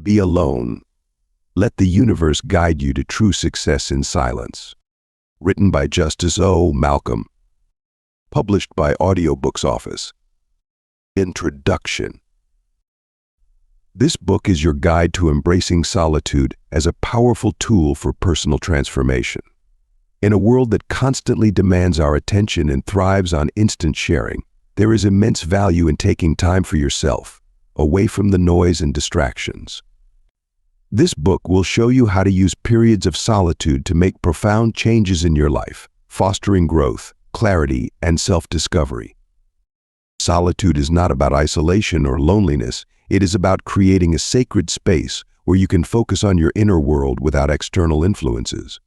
Be alone. Let the universe guide you to true success in silence. Written by Justice O. Malcolm. Published by Audiobooks Office. Introduction. This book is your guide to embracing solitude as a powerful tool for personal transformation. In a world that constantly demands our attention and thrives on instant sharing, there is immense value in taking time for yourself, away from the noise and distractions. This book will show you how to use periods of solitude to make profound changes in your life, fostering growth, clarity, and self-discovery. Solitude is not about isolation or loneliness. It is about creating a sacred space where you can focus on your inner world without external influences.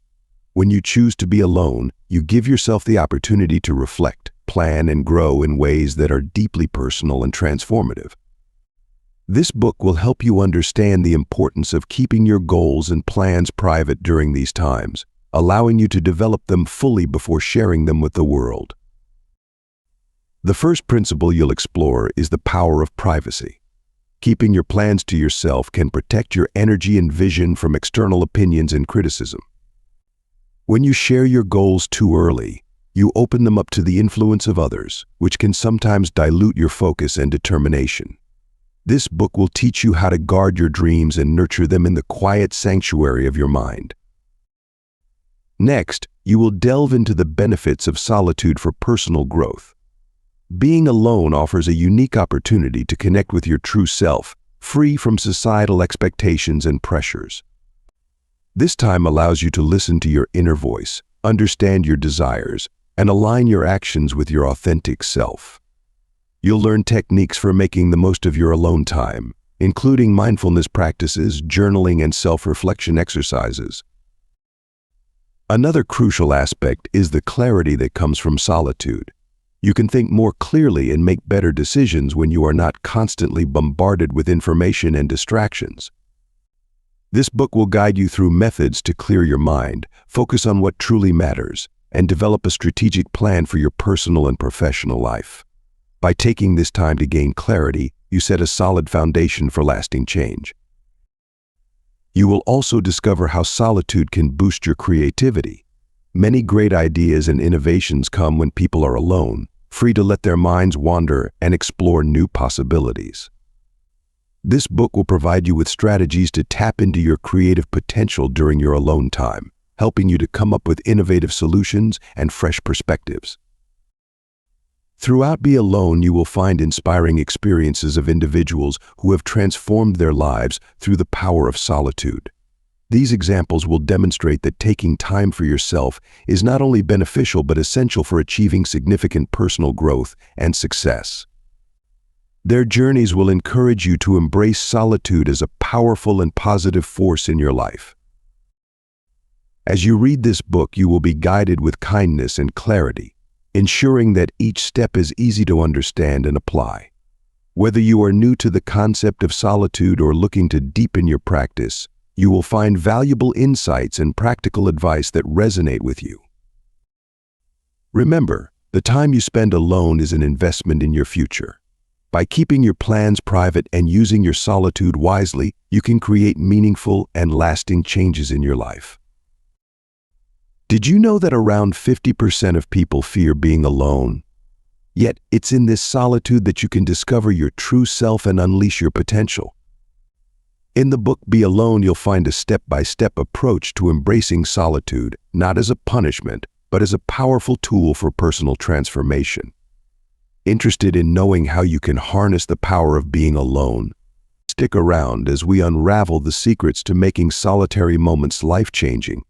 When you choose to be alone, you give yourself the opportunity to reflect, plan, and grow in ways that are deeply personal and transformative. This book will help you understand the importance of keeping your goals and plans private during these times, allowing you to develop them fully before sharing them with the world. The first principle you'll explore is the power of privacy. Keeping your plans to yourself can protect your energy and vision from external opinions and criticism. When you share your goals too early, you open them up to the influence of others, which can sometimes dilute your focus and determination. This book will teach you how to guard your dreams and nurture them in the quiet sanctuary of your mind. Next, you will delve into the benefits of solitude for personal growth. Being alone offers a unique opportunity to connect with your true self, free from societal expectations and pressures. This time allows you to listen to your inner voice, understand your desires, and align your actions with your authentic self. You'll learn techniques for making the most of your alone time, including mindfulness practices, journaling, and self-reflection exercises. Another crucial aspect is the clarity that comes from solitude. You can think more clearly and make better decisions when you are not constantly bombarded with information and distractions. This book will guide you through methods to clear your mind, focus on what truly matters, and develop a strategic plan for your personal and professional life. By taking this time to gain clarity, you set a solid foundation for lasting change. You will also discover how solitude can boost your creativity. Many great ideas and innovations come when people are alone, free to let their minds wander and explore new possibilities. This book will provide you with strategies to tap into your creative potential during your alone time, helping you to come up with innovative solutions and fresh perspectives. Throughout Be Alone, you will find inspiring experiences of individuals who have transformed their lives through the power of solitude. These examples will demonstrate that taking time for yourself is not only beneficial but essential for achieving significant personal growth and success. Their journeys will encourage you to embrace solitude as a powerful and positive force in your life. As you read this book, you will be guided with kindness and clarity, ensuring that each step is easy to understand and apply. Whether you are new to the concept of solitude or looking to deepen your practice, you will find valuable insights and practical advice that resonate with you. Remember, the time you spend alone is an investment in your future. By keeping your plans private and using your solitude wisely, you can create meaningful and lasting changes in your life. Did you know that around 50% of people fear being alone? Yet, it's in this solitude that you can discover your true self and unleash your potential. In the book Be Alone, you'll find a step-by-step approach to embracing solitude, not as a punishment, but as a powerful tool for personal transformation. Interested in knowing how you can harness the power of being alone? Stick around as we unravel the secrets to making solitary moments life-changing.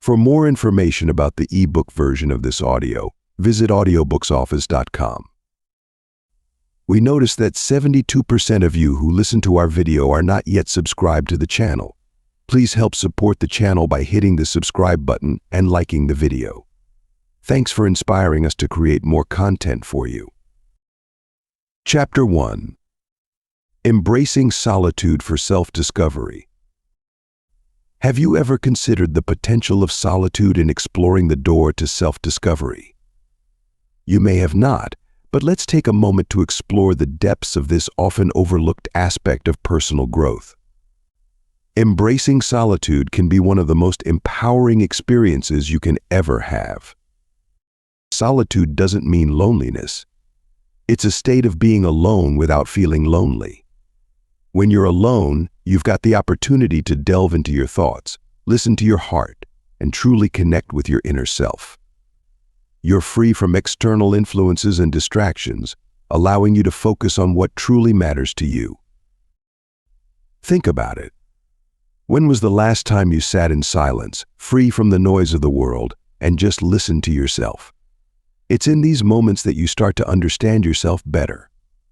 For more information about the ebook version of this audio, visit audiobooksoffice.com. We noticed that 72% of you who listen to our video are not yet subscribed to the channel. Please help support the channel by hitting the subscribe button and liking the video. Thanks for inspiring us to create more content for you. Chapter 1. Embracing Solitude for Self-Discovery. Have you ever considered the potential of solitude in exploring the door to self-discovery? You may have not, But let's take a moment to explore the depths of this often overlooked aspect of personal growth. Embracing solitude can be one of the most empowering experiences you can ever have. Solitude doesn't mean loneliness. It's a state of being alone without feeling lonely. When you're alone, you've got the opportunity to delve into your thoughts, listen to your heart, and truly connect with your inner self. You're free from external influences and distractions, allowing you to focus on what truly matters to you. Think about it. When was the last time you sat in silence, free from the noise of the world, and just listened to yourself? It's in these moments that you start to understand yourself better.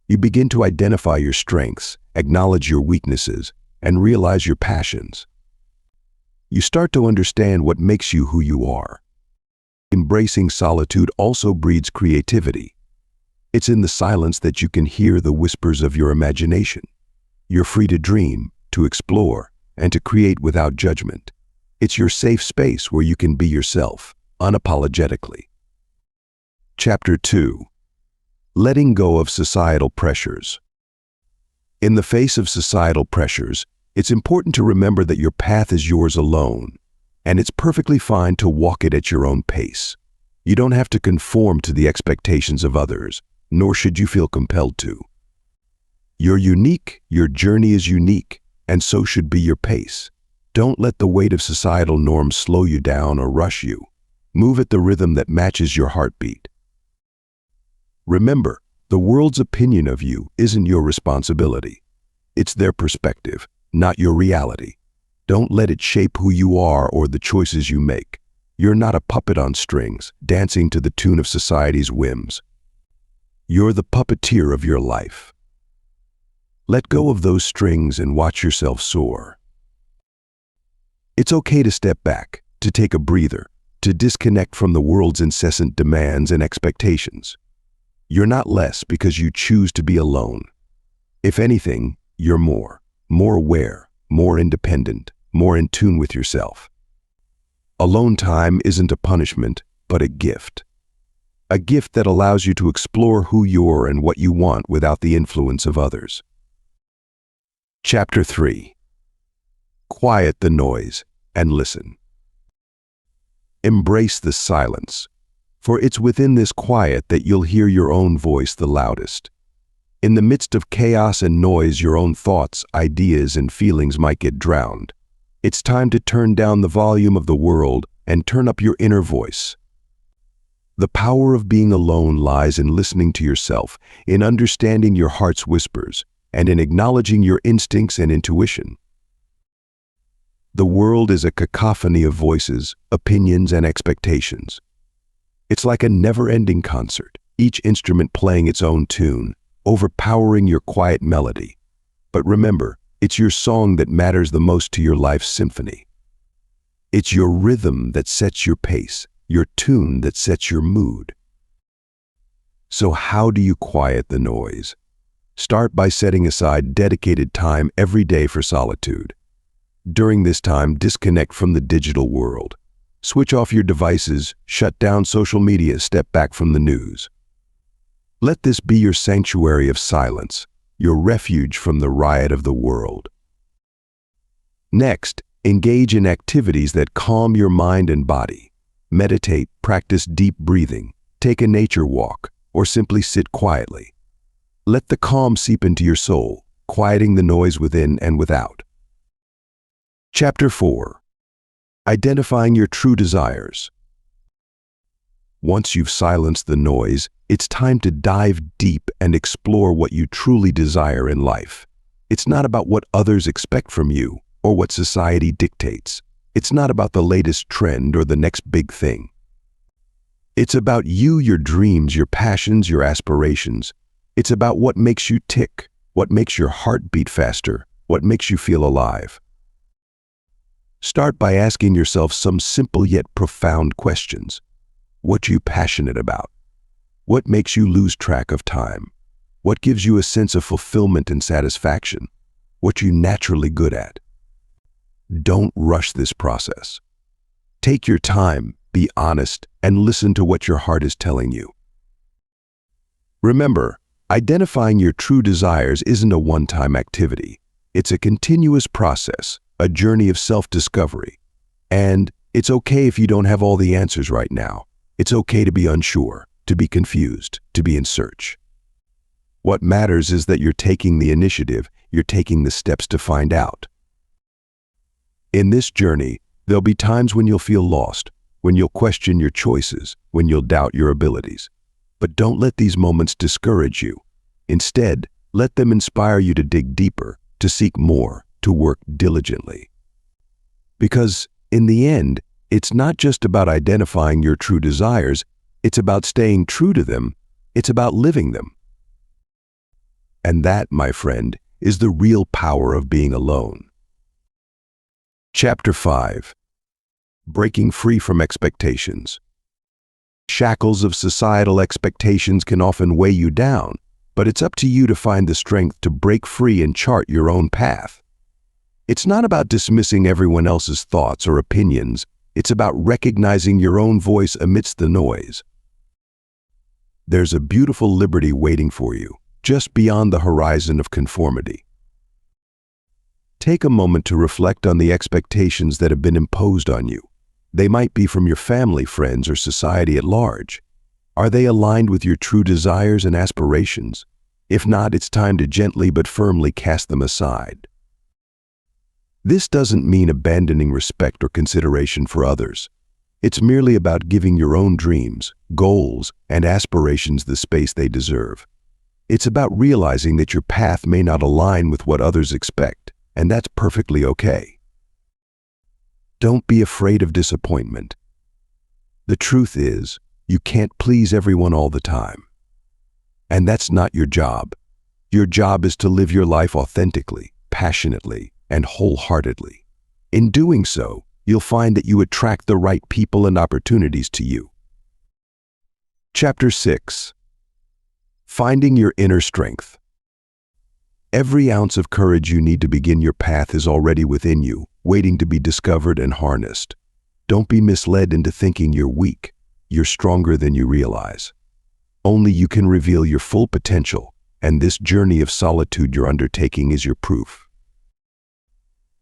You begin to identify your strengths, acknowledge your weaknesses, and realize your passions. You start to understand what makes you who you are. Embracing solitude also breeds creativity. It's in the silence that you can hear the whispers of your imagination. You're free to dream, to explore, and to create without judgment. It's your safe space where you can be yourself, unapologetically. Chapter 2. Letting go of societal pressures. In the face of societal pressures, it's important to remember that your path is yours alone, and it's perfectly fine to walk it at your own pace. You don't have to conform to the expectations of others, nor should you feel compelled to. You're unique, your journey is unique, and so should be your pace. Don't let the weight of societal norms slow you down or rush you. Move at the rhythm that matches your heartbeat. Remember, the world's opinion of you isn't your responsibility. It's their perspective, not your reality. Don't let it shape who you are or the choices you make. You're not a puppet on strings, dancing to the tune of society's whims. You're the puppeteer of your life. Let go of those strings and watch yourself soar. It's okay to step back, to take a breather, to disconnect from the world's incessant demands and expectations. You're not less because you choose to be alone. If anything, you're more aware, more independent, more in tune with yourself. Alone time isn't a punishment, but a gift. A gift that allows you to explore who you're and what you want without the influence of others. Chapter 3. Quiet the noise and listen. Embrace the silence, for it's within this quiet that you'll hear your own voice the loudest. In the midst of chaos and noise, your own thoughts, ideas, and feelings might get drowned. It's time to turn down the volume of the world and turn up your inner voice. The power of being alone lies in listening to yourself, in understanding your heart's whispers, and in acknowledging your instincts and intuition. The world is a cacophony of voices, opinions, and expectations. It's like a never-ending concert, each instrument playing its own tune, overpowering your quiet melody. But remember, it's your song that matters the most to your life's symphony. It's your rhythm that sets your pace, your tune that sets your mood. So how do you quiet the noise? Start by setting aside dedicated time every day for solitude. During this time, disconnect from the digital world. Switch off your devices, shut down social media, step back from the news. Let this be your sanctuary of silence, your refuge from the riot of the world. Next, engage in activities that calm your mind and body. Meditate, practice deep breathing, take a nature walk, or simply sit quietly. Let the calm seep into your soul, quieting the noise within and without. Chapter 4. Identifying your true desires. Once you've silenced the noise, it's time to dive deep and explore what you truly desire in life. It's not about what others expect from you or what society dictates. It's not about the latest trend or the next big thing. It's about you, your dreams, your passions, your aspirations. It's about what makes you tick, what makes your heart beat faster, what makes you feel alive. Start by asking yourself some simple yet profound questions. What are you passionate about? What makes you lose track of time? What gives you a sense of fulfillment and satisfaction? What are you naturally good at? Don't rush this process. Take your time, be honest, and listen to what your heart is telling you. Remember, identifying your true desires isn't a one-time activity. It's a continuous process, a journey of self-discovery. And it's okay if you don't have all the answers right now. It's okay to be unsure, to be confused, to be in search. What matters is that you're taking the initiative, you're taking the steps to find out. In this journey, there'll be times when you'll feel lost, when you'll question your choices, when you'll doubt your abilities. But don't let these moments discourage you. Instead, let them inspire you to dig deeper, to seek more, to work diligently. Because, in the end, it's not just about identifying your true desires, it's about staying true to them, it's about living them. And that, my friend, is the real power of being alone. Chapter 5. Breaking free from expectations. Shackles of societal expectations can often weigh you down, but it's up to you to find the strength to break free and chart your own path. It's not about dismissing everyone else's thoughts or opinions. It's about recognizing your own voice amidst the noise. There's a beautiful liberty waiting for you, just beyond the horizon of conformity. Take a moment to reflect on the expectations that have been imposed on you. They might be from your family, friends, or society at large. Are they aligned with your true desires and aspirations? If not, it's time to gently but firmly cast them aside. This doesn't mean abandoning respect or consideration for others. It's merely about giving your own dreams, goals, and aspirations the space they deserve. It's about realizing that your path may not align with what others expect, and that's perfectly okay. Don't be afraid of disappointment. The truth is, you can't please everyone all the time. And that's not your job. Your job is to live your life authentically, passionately, and wholeheartedly. In doing so, you'll find that you attract the right people and opportunities to you. Chapter 6. Finding your inner strength. Every ounce of courage you need to begin your path is already within you, waiting to be discovered and harnessed. Don't be misled into thinking you're weak. You're stronger than you realize. Only you can reveal your full potential, and this journey of solitude you're undertaking is your proof.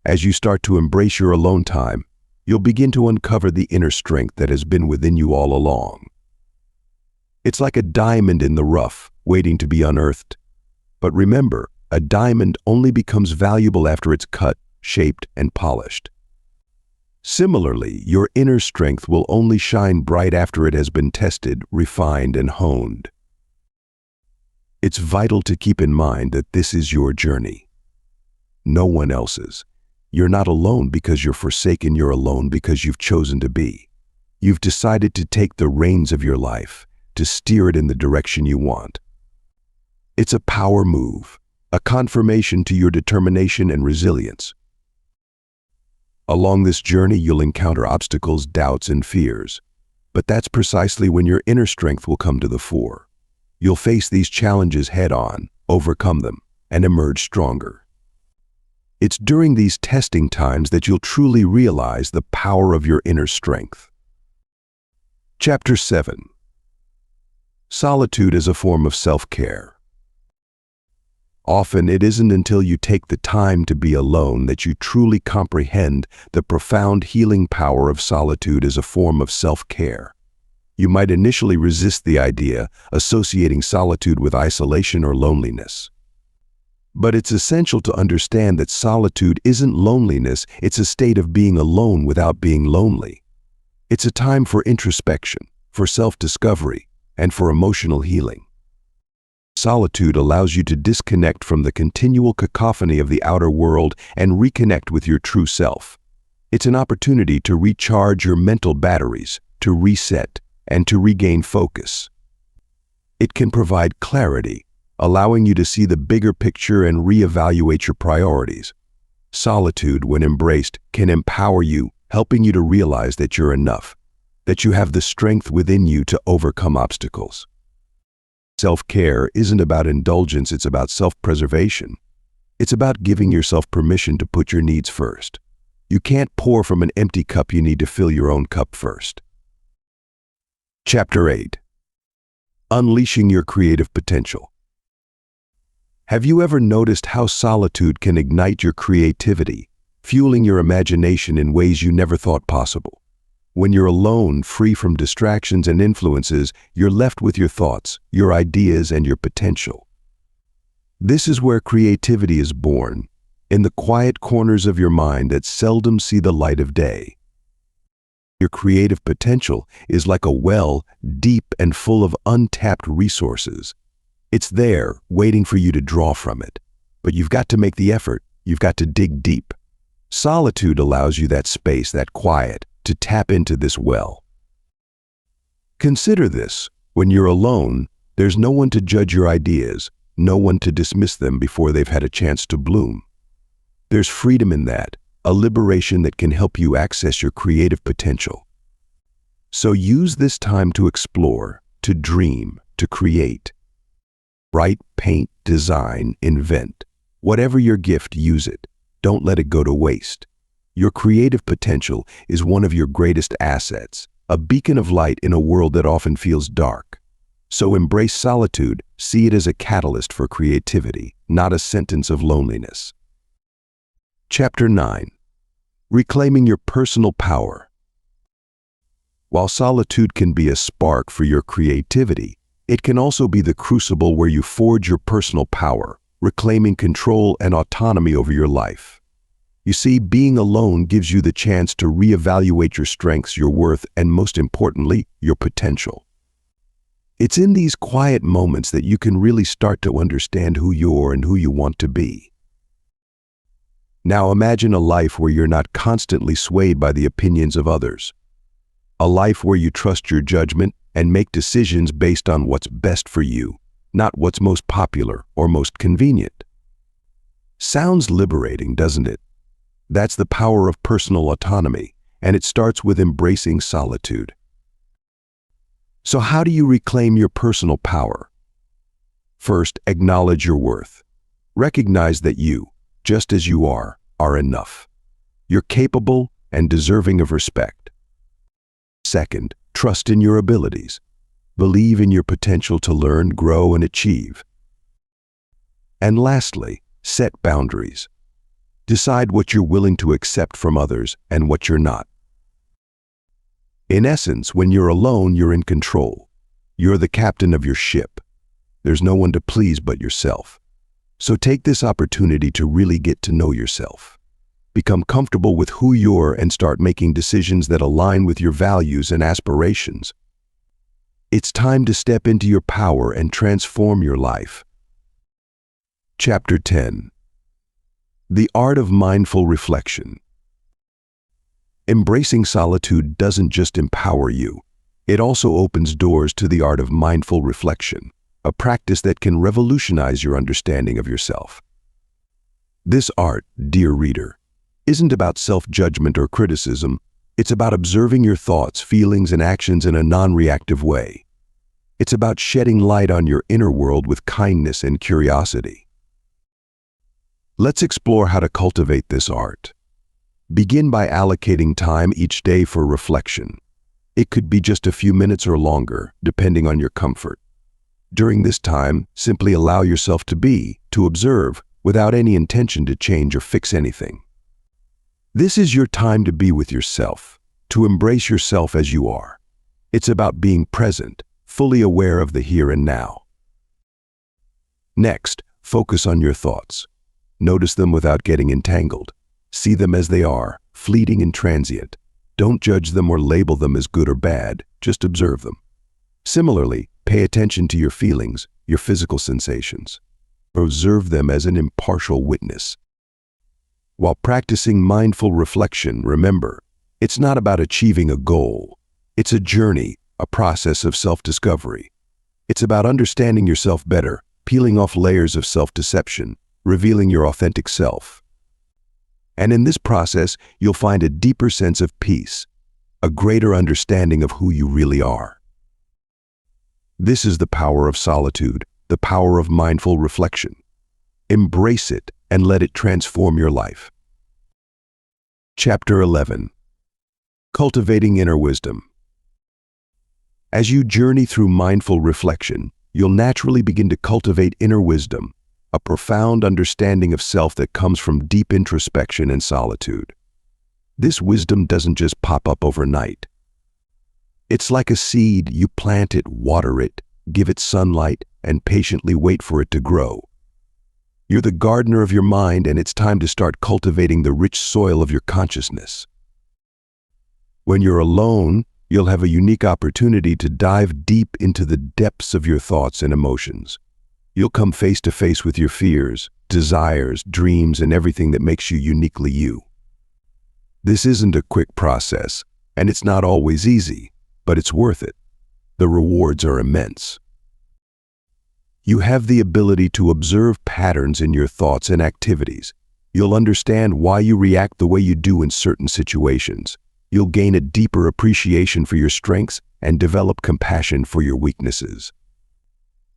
As you start to embrace your alone time, you'll begin to uncover the inner strength that has been within you all along. It's like a diamond in the rough, waiting to be unearthed. But remember, a diamond only becomes valuable after it's cut, shaped, and polished. Similarly, your inner strength will only shine bright after it has been tested, refined, and honed. It's vital to keep in mind that this is your journey, no one else's. You're not alone because you're forsaken, you're alone because you've chosen to be. You've decided to take the reins of your life, to steer it in the direction you want. It's a power move, a confirmation to your determination and resilience. Along this journey, you'll encounter obstacles, doubts, and fears. But that's precisely when your inner strength will come to the fore. You'll face these challenges head-on, overcome them, and emerge stronger. It's during these testing times that you'll truly realize the power of your inner strength. Chapter 7. Solitude as a form of self-care. Often it isn't until you take the time to be alone that you truly comprehend the profound healing power of solitude as a form of self-care. You might initially resist the idea, associating solitude with isolation or loneliness. But it's essential to understand that solitude isn't loneliness, it's a state of being alone without being lonely. It's a time for introspection, for self-discovery, and for emotional healing. Solitude allows you to disconnect from the continual cacophony of the outer world and reconnect with your true self. It's an opportunity to recharge your mental batteries, to reset, and to regain focus. It can provide clarity, allowing you to see the bigger picture and reevaluate your priorities. Solitude, when embraced, can empower you, helping you to realize that you're enough, that you have the strength within you to overcome obstacles. Self-care isn't about indulgence, it's about self-preservation. It's about giving yourself permission to put your needs first. You can't pour from an empty cup, you need to fill your own cup first. Chapter 8. unleashing your creative potential. Have you ever noticed how solitude can ignite your creativity, fueling your imagination in ways you never thought possible? When you're alone, free from distractions and influences, you're left with your thoughts, your ideas, and your potential. This is where creativity is born, in the quiet corners of your mind that seldom see the light of day. Your creative potential is like a well, deep and full of untapped resources. It's there, waiting for you to draw from it. But you've got to make the effort. You've got to dig deep. Solitude allows you that space, that quiet, to tap into this well. Consider this. When you're alone, there's no one to judge your ideas, no one to dismiss them before they've had a chance to bloom. There's freedom in that, a liberation that can help you access your creative potential. So use this time to explore, to dream, to create. Write, paint, design, invent. Whatever your gift, use it. Don't let it go to waste. Your creative potential is one of your greatest assets, a beacon of light in a world that often feels dark. So embrace solitude, see it as a catalyst for creativity, not a sentence of loneliness. Chapter 9. Reclaiming your personal power. While solitude can be a spark for your creativity, it can also be the crucible where you forge your personal power, reclaiming control and autonomy over your life. You see, being alone gives you the chance to reevaluate your strengths, your worth, and most importantly, your potential. It's in these quiet moments that you can really start to understand who you are and who you want to be. Now imagine a life where you're not constantly swayed by the opinions of others. A life where you trust your judgment and make decisions based on what's best for you, not what's most popular or most convenient. Sounds liberating, doesn't it? That's the power of personal autonomy, and it starts with embracing solitude. So how do you reclaim your personal power? First, acknowledge your worth. Recognize that you, just as you are enough. You're capable and deserving of respect. Second, trust in your abilities. Believe in your potential to learn, grow, and achieve. And lastly, set boundaries. Decide what you're willing to accept from others and what you're not. In essence, when you're alone, you're in control. You're the captain of your ship. There's no one to please but yourself. So take this opportunity to really get to know yourself. Become comfortable with who you are and start making decisions that align with your values and aspirations. It's time to step into your power and transform your life. Chapter 10. The Art of Mindful Reflection. Embracing solitude doesn't just empower you. It also opens doors to the art of mindful reflection, a practice that can revolutionize your understanding of yourself. This art, dear reader, isn't about self-judgment or criticism. It's about observing your thoughts, feelings, and actions in a non-reactive way. It's about shedding light on your inner world with kindness and curiosity. Let's explore how to cultivate this art. Begin by allocating time each day for reflection. It could be just a few minutes or longer, depending on your comfort. During this time, simply allow yourself to be, to observe, without any intention to change or fix anything. This is your time to be with yourself, to embrace yourself as you are. It's about being present, fully aware of the here and now. Next, focus on your thoughts. Notice them without getting entangled. See them as they are, fleeting and transient. Don't judge them or label them as good or bad, just observe them. Similarly, pay attention to your feelings, your physical sensations. Observe them as an impartial witness. While practicing mindful reflection, remember, it's not about achieving a goal. It's a journey, a process of self-discovery. It's about understanding yourself better, peeling off layers of self-deception, revealing your authentic self. And in this process, you'll find a deeper sense of peace, a greater understanding of who you really are. This is the power of solitude, the power of mindful reflection. Embrace it and let it transform your life. Chapter 11. Cultivating Inner Wisdom. As you journey through mindful reflection, you'll naturally begin to cultivate inner wisdom, a profound understanding of self that comes from deep introspection and solitude. This wisdom doesn't just pop up overnight. It's like a seed. You plant it, water it, give it sunlight, and patiently wait for it to grow. You're the gardener of your mind, and it's time to start cultivating the rich soil of your consciousness. When you're alone, you'll have a unique opportunity to dive deep into the depths of your thoughts and emotions. You'll come face to face with your fears, desires, dreams, and everything that makes you uniquely you. This isn't a quick process, and it's not always easy, but it's worth it. The rewards are immense. You have the ability to observe patterns in your thoughts and activities. You'll understand why you react the way you do in certain situations. You'll gain a deeper appreciation for your strengths and develop compassion for your weaknesses.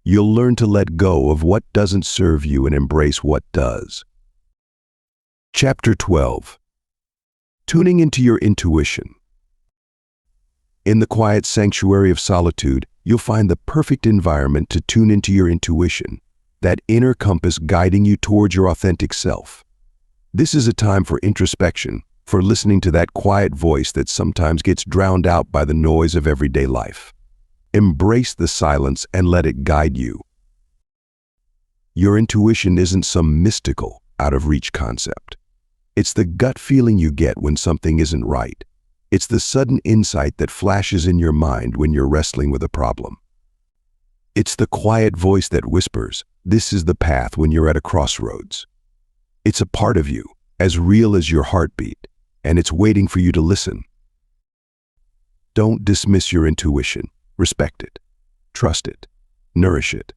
You'll learn to let go of what doesn't serve you and embrace what does. Chapter 12. Tuning into your intuition. In the quiet sanctuary of solitude, you'll find the perfect environment to tune into your intuition, that inner compass guiding you towards your authentic self. This is a time for introspection, for listening to that quiet voice that sometimes gets drowned out by the noise of everyday life. Embrace the silence and let it guide you. Your intuition isn't some mystical, out-of-reach concept. It's the gut feeling you get when something isn't right. It's the sudden insight that flashes in your mind when you're wrestling with a problem. It's the quiet voice that whispers, "This is the path," when you're at a crossroads. It's a part of you, as real as your heartbeat, and it's waiting for you to listen. Don't dismiss your intuition. Respect it. Trust it. Nourish it.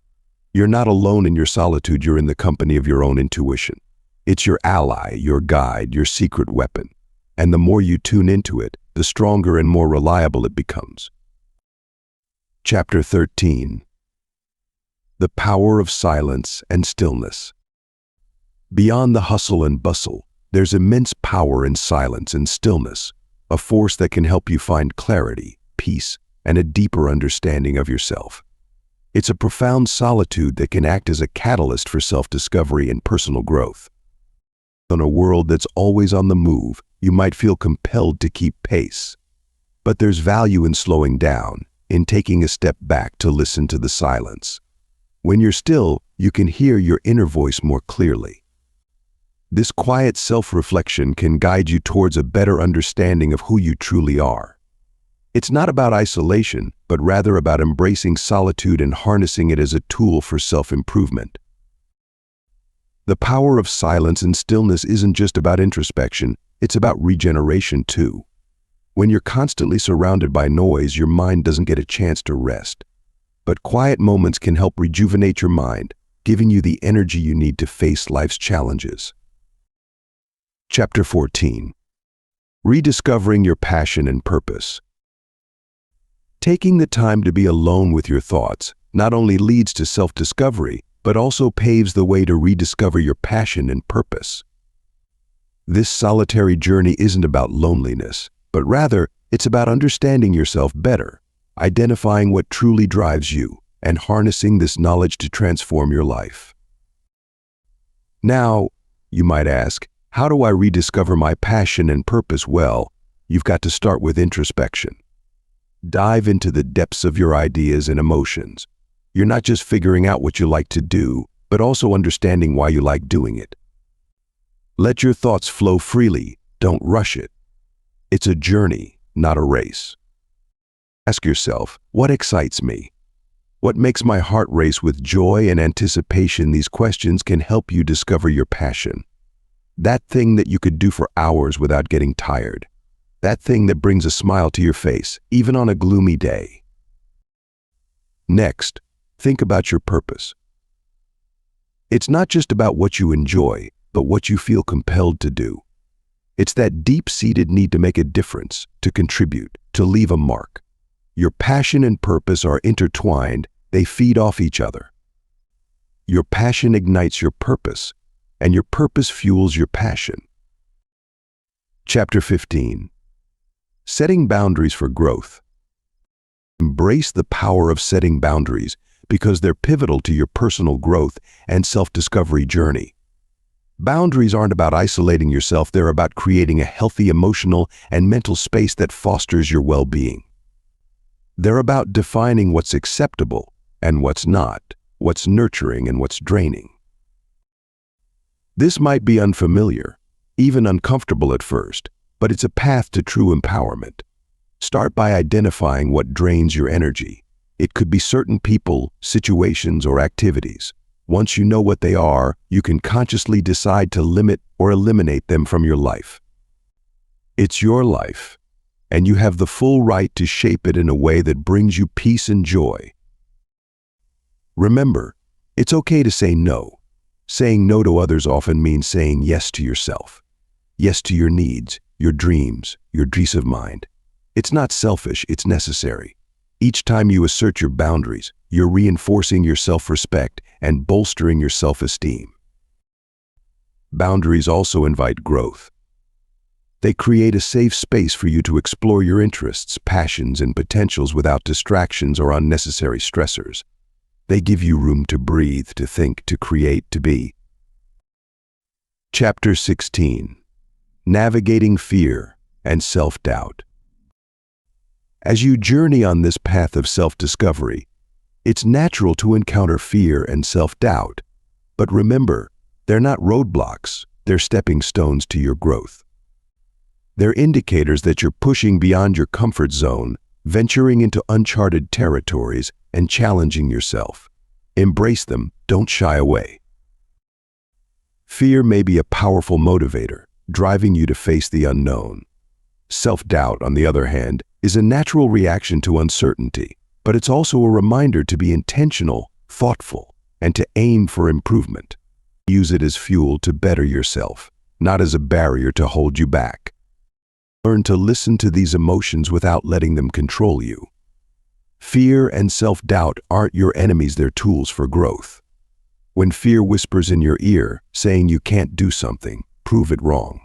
You're not alone in your solitude. You're in the company of your own intuition. It's your ally, your guide, your secret weapon. And the more you tune into it, the stronger and more reliable it becomes. Chapter 13. The power of silence and stillness. Beyond the hustle and bustle, there's immense power in silence and stillness, a force that can help you find clarity, peace, and a deeper understanding of yourself. It's a profound solitude that can act as a catalyst for self-discovery and personal growth. In a world that's always on the move, you might feel compelled to keep pace. But there's value in slowing down, in taking a step back to listen to the silence. When you're still, you can hear your inner voice more clearly. This quiet self-reflection can guide you towards a better understanding of who you truly are. It's not about isolation, but rather about embracing solitude and harnessing it as a tool for self-improvement. The power of silence and stillness isn't just about introspection, it's about regeneration too. When you're constantly surrounded by noise, your mind doesn't get a chance to rest. But quiet moments can help rejuvenate your mind, giving you the energy you need to face life's challenges. Chapter 14. Rediscovering your passion and purpose. Taking the time to be alone with your thoughts not only leads to self-discovery, but also paves the way to rediscover your passion and purpose. This solitary journey isn't about loneliness, but rather it's about understanding yourself better, identifying what truly drives you, and harnessing this knowledge to transform your life. Now, you might ask, how do I rediscover my passion and purpose? Well, you've got to start with introspection. Dive into the depths of your ideas and emotions. You're not just figuring out what you like to do, but also understanding why you like doing it. Let your thoughts flow freely, don't rush it. It's a journey, not a race. Ask yourself, what excites me? What makes my heart race with joy and anticipation? These questions can help you discover your passion. That thing that you could do for hours without getting tired. That thing that brings a smile to your face, even on a gloomy day. Next, think about your purpose. It's not just about what you enjoy, but what you feel compelled to do. It's that deep-seated need to make a difference, to contribute, to leave a mark. Your passion and purpose are intertwined, they feed off each other. Your passion ignites your purpose, and your purpose fuels your passion. Chapter 15. Setting boundaries for growth. Embrace the power of setting boundaries because they're pivotal to your personal growth and self-discovery journey. Boundaries aren't about isolating yourself, they're about creating a healthy emotional and mental space that fosters your well-being. They're about defining what's acceptable and what's not, what's nurturing and what's draining. This might be unfamiliar, even uncomfortable at first, but it's a path to true empowerment. Start by identifying what drains your energy. It could be certain people, situations, or activities. Once you know what they are, you can consciously decide to limit or eliminate them from your life. It's your life, and you have the full right to shape it in a way that brings you peace and joy. Remember, it's okay to say no. Saying no to others often means saying yes to yourself. Yes to your needs, your dreams, your peace of mind. It's not selfish, it's necessary. Each time you assert your boundaries, you're reinforcing your self-respect and bolstering your self-esteem. Boundaries also invite growth. They create a safe space for you to explore your interests, passions, and potentials without distractions or unnecessary stressors. They give you room to breathe, to think, to create, to be. Chapter 16. Navigating Fear and Self-Doubt. As you journey on this path of self-discovery, it's natural to encounter fear and self-doubt. But remember, they're not roadblocks, they're stepping stones to your growth. They're indicators that you're pushing beyond your comfort zone, venturing into uncharted territories, and challenging yourself. Embrace them, don't shy away. Fear may be a powerful motivator, driving you to face the unknown. Self-doubt, on the other hand, is a natural reaction to uncertainty, but it's also a reminder to be intentional, thoughtful, and to aim for improvement. Use it as fuel to better yourself, not as a barrier to hold you back. Learn to listen to these emotions without letting them control you. Fear and self-doubt aren't your enemies, they're tools for growth. When fear whispers in your ear, saying you can't do something, prove it wrong.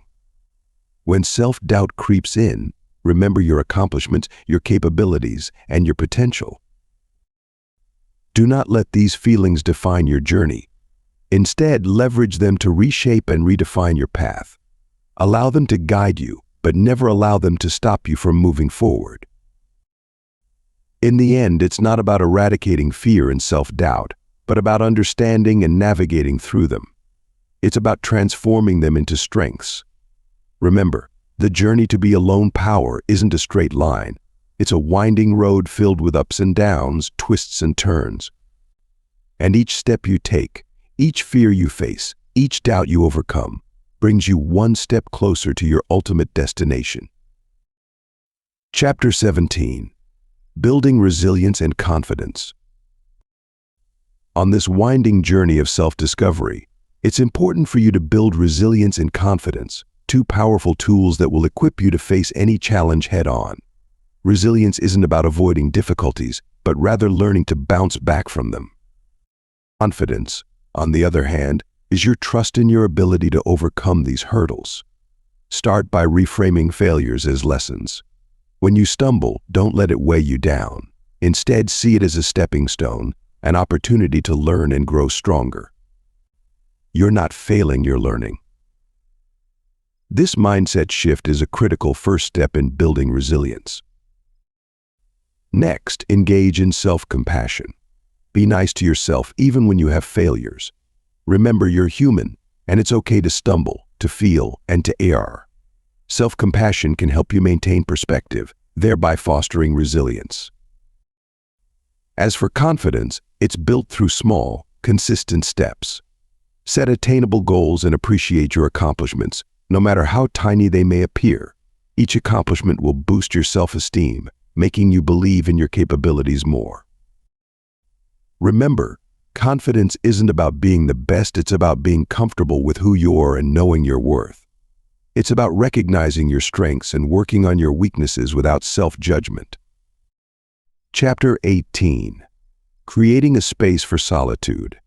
When self-doubt creeps in, remember your accomplishments, your capabilities, and your potential. Do not let these feelings define your journey. Instead, leverage them to reshape and redefine your path. Allow them to guide you, but never allow them to stop you from moving forward. In the end, it's not about eradicating fear and self-doubt, but about understanding and navigating through them. It's about transforming them into strengths. Remember, the journey to be a lone power isn't a straight line. It's a winding road filled with ups and downs, twists and turns. And each step you take, each fear you face, each doubt you overcome, brings you one step closer to your ultimate destination. Chapter 17. Building Resilience and Confidence. On this winding journey of self-discovery, it's important for you to build resilience and confidence, two powerful tools that will equip you to face any challenge head-on. Resilience isn't about avoiding difficulties, but rather learning to bounce back from them. Confidence, on the other hand, is your trust in your ability to overcome these hurdles. Start by reframing failures as lessons. When you stumble, don't let it weigh you down. Instead, see it as a stepping stone, an opportunity to learn and grow stronger. You're not failing, you're learning. This mindset shift is a critical first step in building resilience. Next, engage in self-compassion. Be nice to yourself even when you have failures. Remember, you're human, and it's okay to stumble, to feel, and to err. Self-compassion can help you maintain perspective, thereby fostering resilience. As for confidence, it's built through small, consistent steps. Set attainable goals and appreciate your accomplishments, no matter how tiny they may appear. Each accomplishment will boost your self-esteem, making you believe in your capabilities more. Remember, confidence isn't about being the best, it's about being comfortable with who you are and knowing your worth. It's about recognizing your strengths and working on your weaknesses without self-judgment. Chapter 18. Creating a Space for Solitude.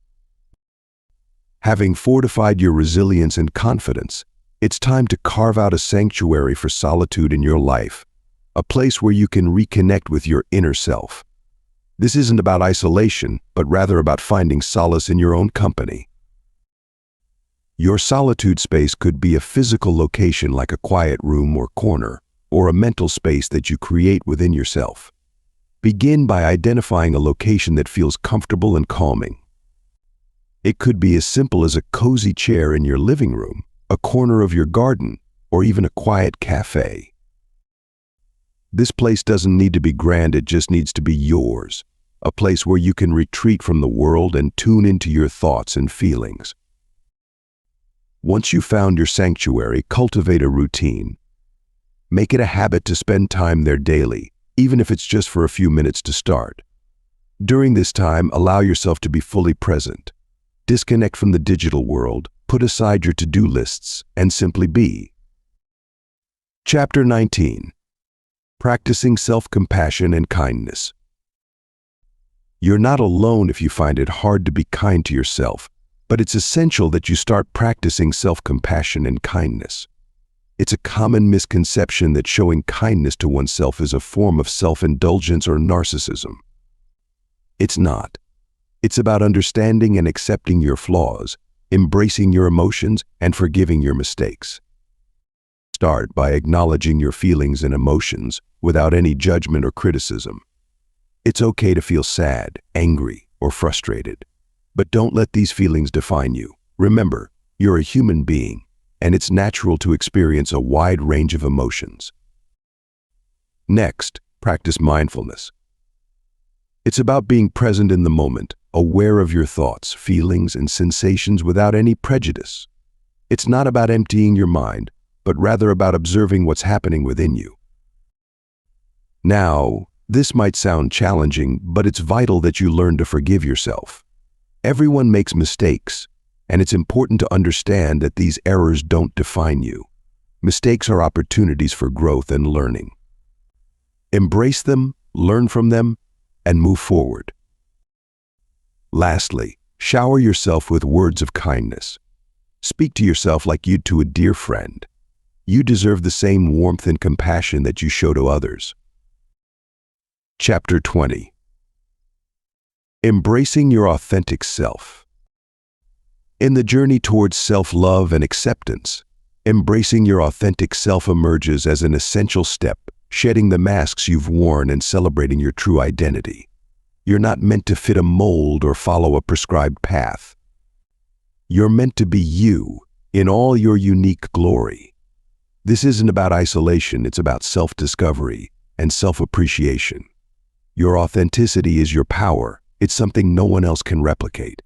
Having fortified your resilience and confidence, it's time to carve out a sanctuary for solitude in your life. a place where you can reconnect with your inner self. This isn't about isolation, but rather about finding solace in your own company. Your solitude space could be a physical location like a quiet room or corner, or a mental space that you create within yourself. Begin by identifying a location that feels comfortable and calming. It could be as simple as a cozy chair in your living room, a corner of your garden, or even a quiet cafe. This place doesn't need to be grand, it just needs to be yours, a place where you can retreat from the world and tune into your thoughts and feelings. Once you've found your sanctuary, cultivate a routine. Make it a habit to spend time there daily, even if it's just for a few minutes to start. During this time, allow yourself to be fully present. Disconnect from the digital world, put aside your to-do lists, and simply be. Chapter 19. Practicing self-compassion and kindness. You're not alone if you find it hard to be kind to yourself, but it's essential that you start practicing self-compassion and kindness. It's a common misconception that showing kindness to oneself is a form of self-indulgence or narcissism. It's not. It's about understanding and accepting your flaws, embracing your emotions, and forgiving your mistakes. Start by acknowledging your feelings and emotions without any judgment or criticism. It's okay to feel sad, angry, or frustrated. But don't let these feelings define you. Remember, you're a human being, and it's natural to experience a wide range of emotions. Next, practice mindfulness. It's about being present in the moment, aware of your thoughts, feelings, and sensations without any prejudice. It's not about emptying your mind, but rather about observing what's happening within you. Now, this might sound challenging, but it's vital that you learn to forgive yourself. Everyone makes mistakes, and it's important to understand that these errors don't define you. Mistakes are opportunities for growth and learning. Embrace them, learn from them, and move forward. Lastly, shower yourself with words of kindness. Speak to yourself like you'd to a dear friend. You deserve the same warmth and compassion that you show to others. Chapter 20. Embracing your authentic self. In the journey towards self-love and acceptance, embracing your authentic self emerges as an essential step, shedding the masks you've worn and celebrating your true identity. You're not meant to fit a mold or follow a prescribed path. You're meant to be you, in all your unique glory. This isn't about isolation, it's about self-discovery and self-appreciation. Your authenticity is your power. It's something no one else can replicate.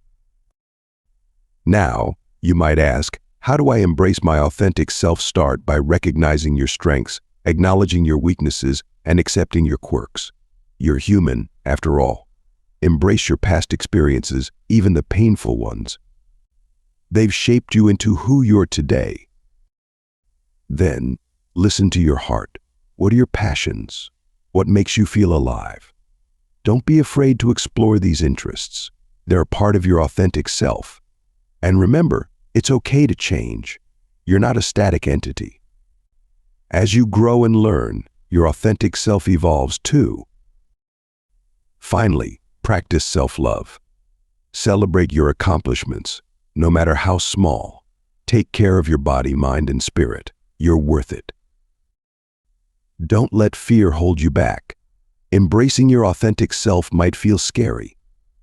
Now, you might ask, how do I embrace my authentic self? Start by recognizing your strengths, acknowledging your weaknesses, and accepting your quirks. You're human, after all. Embrace your past experiences, even the painful ones. They've shaped you into who you're today. Then, listen to your heart. What are your passions? What makes you feel alive? Don't be afraid to explore these interests. They're a part of your authentic self. And remember, it's okay to change. You're not a static entity. As you grow and learn, your authentic self evolves too. Finally, practice self-love. Celebrate your accomplishments, no matter how small. Take care of your body, mind, and spirit. You're worth it. Don't let fear hold you back. Embracing your authentic self might feel scary.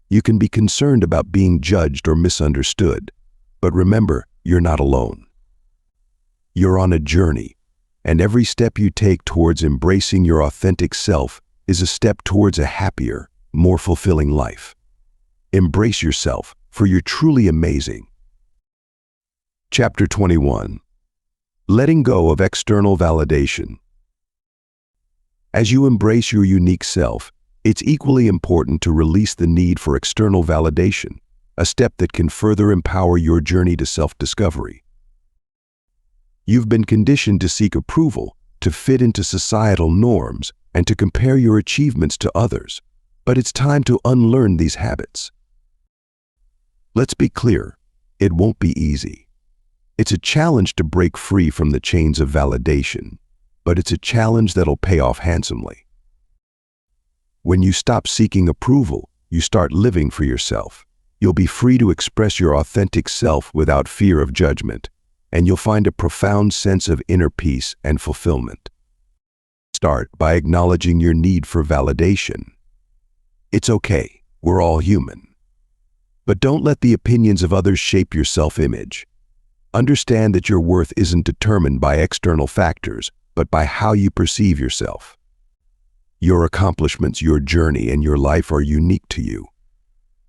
You can be concerned about being judged or misunderstood. But remember, you're not alone. You're on a journey, and every step you take towards embracing your authentic self is a step towards a happier, more fulfilling life. Embrace yourself, for you're truly amazing. Chapter 21. Letting go of external validation. As you embrace your unique self, it's equally important to release the need for external validation, a step that can further empower your journey to self-discovery. You've been conditioned to seek approval, to fit into societal norms, and to compare your achievements to others. But it's time to unlearn these habits. Let's be clear, it won't be easy. It's a challenge to break free from the chains of validation. but it's a challenge that'll pay off handsomely. When you stop seeking approval, you start living for yourself. You'll be free to express your authentic self without fear of judgment, and you'll find a profound sense of inner peace and fulfillment. Start by acknowledging your need for validation. It's okay, we're all human. But don't let the opinions of others shape your self-image. Understand that your worth isn't determined by external factors, but by how you perceive yourself. Your accomplishments, your journey, and your life are unique to you.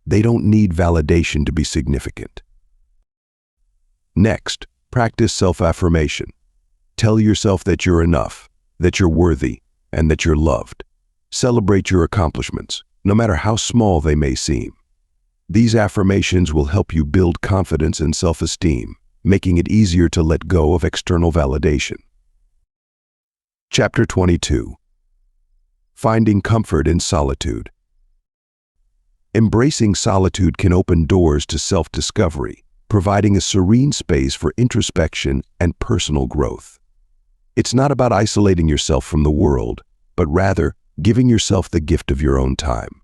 They don't need validation to be significant. Next, practice self-affirmation. Tell yourself that you're enough, that you're worthy, and that you're loved. Celebrate your accomplishments, no matter how small they may seem. These affirmations will help you build confidence and self-esteem, making it easier to let go of external validation. Chapter 22. Finding comfort in solitude. Embracing solitude can open doors to self-discovery, providing a serene space for introspection and personal growth. It's not about isolating yourself from the world, but rather giving yourself the gift of your own time.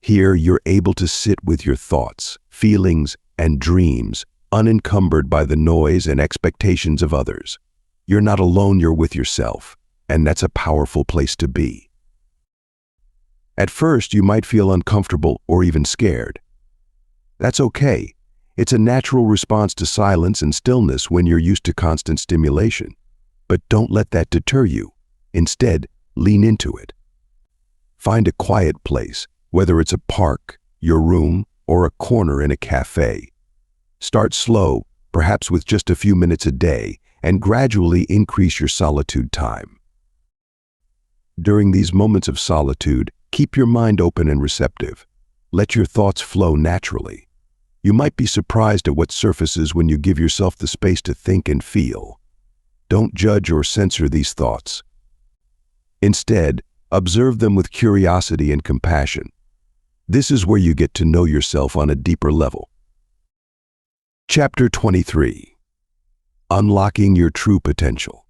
Here, you're able to sit with your thoughts, feelings, and dreams, unencumbered by the noise and expectations of others. You're not alone, you're with yourself, and that's a powerful place to be. At first, you might feel uncomfortable or even scared. That's okay. It's a natural response to silence and stillness when you're used to constant stimulation. But don't let that deter you. Instead, lean into it. Find a quiet place, whether it's a park, your room, or a corner in a cafe. Start slow, perhaps with just a few minutes a day, and gradually increase your solitude time. During these moments of solitude, keep your mind open and receptive. Let your thoughts flow naturally. You might be surprised at what surfaces when you give yourself the space to think and feel. Don't judge or censor these thoughts. Instead, observe them with curiosity and compassion. This is where you get to know yourself on a deeper level. Chapter 23. Unlocking your true potential.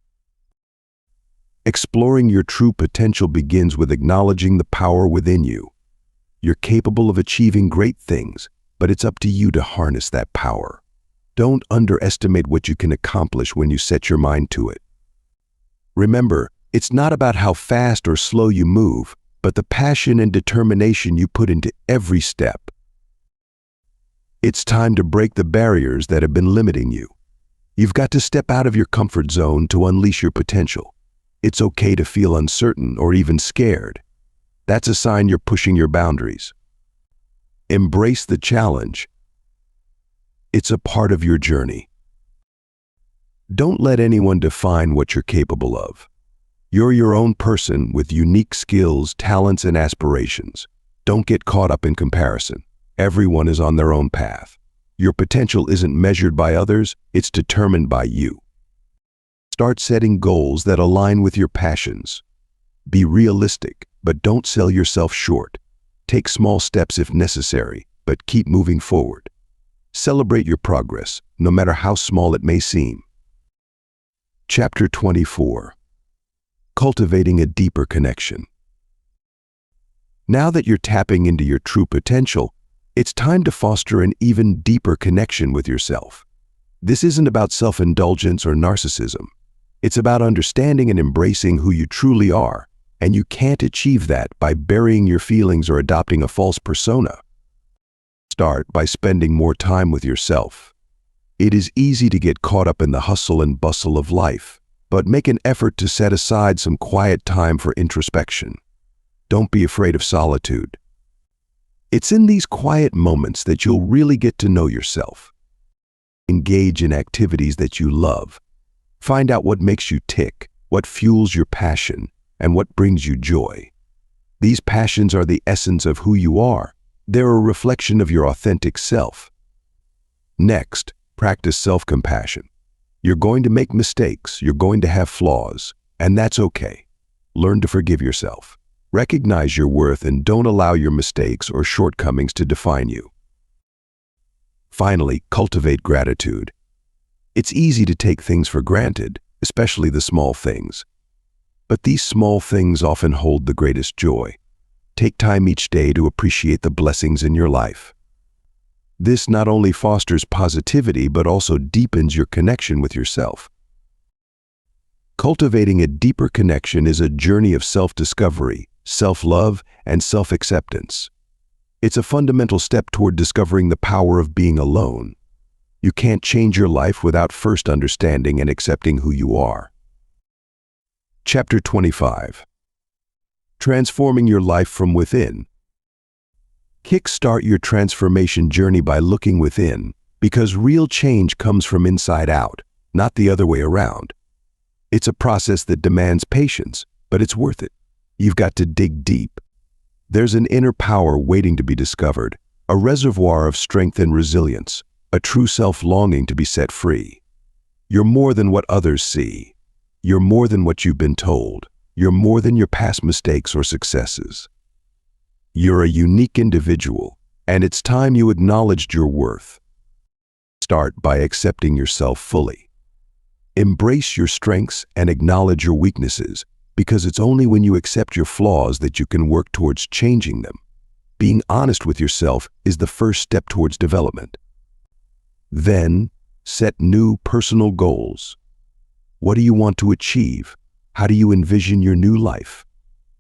Exploring your true potential begins with acknowledging the power within you. You're capable of achieving great things, but it's up to you to harness that power. Don't underestimate what you can accomplish when you set your mind to it. Remember, it's not about how fast or slow you move, but the passion and determination you put into every step. It's time to break the barriers that have been limiting you. You've got to step out of your comfort zone to unleash your potential. It's okay to feel uncertain or even scared. That's a sign you're pushing your boundaries. Embrace the challenge. It's a part of your journey. Don't let anyone define what you're capable of. You're your own person with unique skills, talents, and aspirations. Don't get caught up in comparison. Everyone is on their own path. Your potential isn't measured by others, it's determined by you. Start setting goals that align with your passions. Be realistic, but don't sell yourself short. Take small steps if necessary, but keep moving forward. Celebrate your progress, no matter how small it may seem. Chapter 24. Cultivating a deeper connection. Now that you're tapping into your true potential, it's time to foster an even deeper connection with yourself. This isn't about self-indulgence or narcissism. It's about understanding and embracing who you truly are, and you can't achieve that by burying your feelings or adopting a false persona. Start by spending more time with yourself. It is easy to get caught up in the hustle and bustle of life, but make an effort to set aside some quiet time for introspection. Don't be afraid of solitude. It's in these quiet moments that you'll really get to know yourself. Engage in activities that you love. Find out what makes you tick, what fuels your passion, and what brings you joy. These passions are the essence of who you are. They're a reflection of your authentic self. Next, practice self-compassion. You're going to make mistakes, you're going to have flaws, and that's okay. Learn to forgive yourself. Recognize your worth and don't allow your mistakes or shortcomings to define you. Finally, cultivate gratitude. It's easy to take things for granted, especially the small things. But these small things often hold the greatest joy. Take time each day to appreciate the blessings in your life. This not only fosters positivity but also deepens your connection with yourself. Cultivating a deeper connection is a journey of self-discovery, self-love, and self-acceptance. It's a fundamental step toward discovering the power of being alone. You can't change your life without first understanding and accepting who you are. Chapter 25. Transforming your life from within. Kickstart your transformation journey by looking within, because real change comes from inside out, not the other way around. It's a process that demands patience, but it's worth it. You've got to dig deep. There's an inner power waiting to be discovered, a reservoir of strength and resilience, a true self longing to be set free. You're more than what others see. You're more than what you've been told. You're more than your past mistakes or successes. You're a unique individual, and it's time you acknowledged your worth. Start by accepting yourself fully. Embrace your strengths and acknowledge your weaknesses, because it's only when you accept your flaws that you can work towards changing them. Being honest with yourself is the first step towards development. Then, set new personal goals. What do you want to achieve? How do you envision your new life?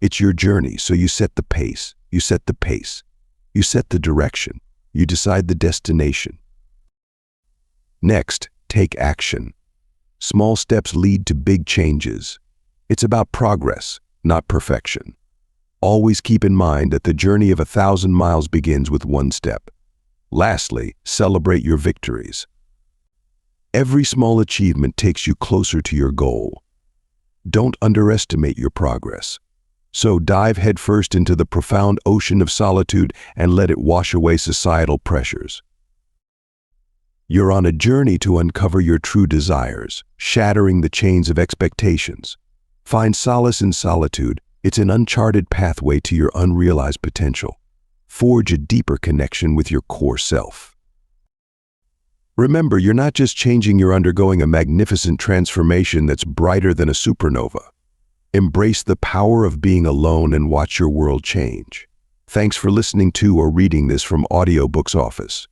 It's your journey, so you set the pace. You set the pace. You set the direction. You decide the destination. Next, take action. Small steps lead to big changes. It's about progress, not perfection. Always keep in mind that the journey of 1,000 miles begins with one step. Lastly, celebrate your victories. Every small achievement takes you closer to your goal. Don't underestimate your progress. So dive headfirst into the profound ocean of solitude and let it wash away societal pressures. You're on a journey to uncover your true desires, shattering the chains of expectations. Find solace in solitude. It's an uncharted pathway to your unrealized potential. Forge a deeper connection with your core self. Remember, you're not just changing, you're undergoing a magnificent transformation that's brighter than a supernova. Embrace the power of being alone and watch your world change. Thanks for listening to or reading this from Audiobook's office.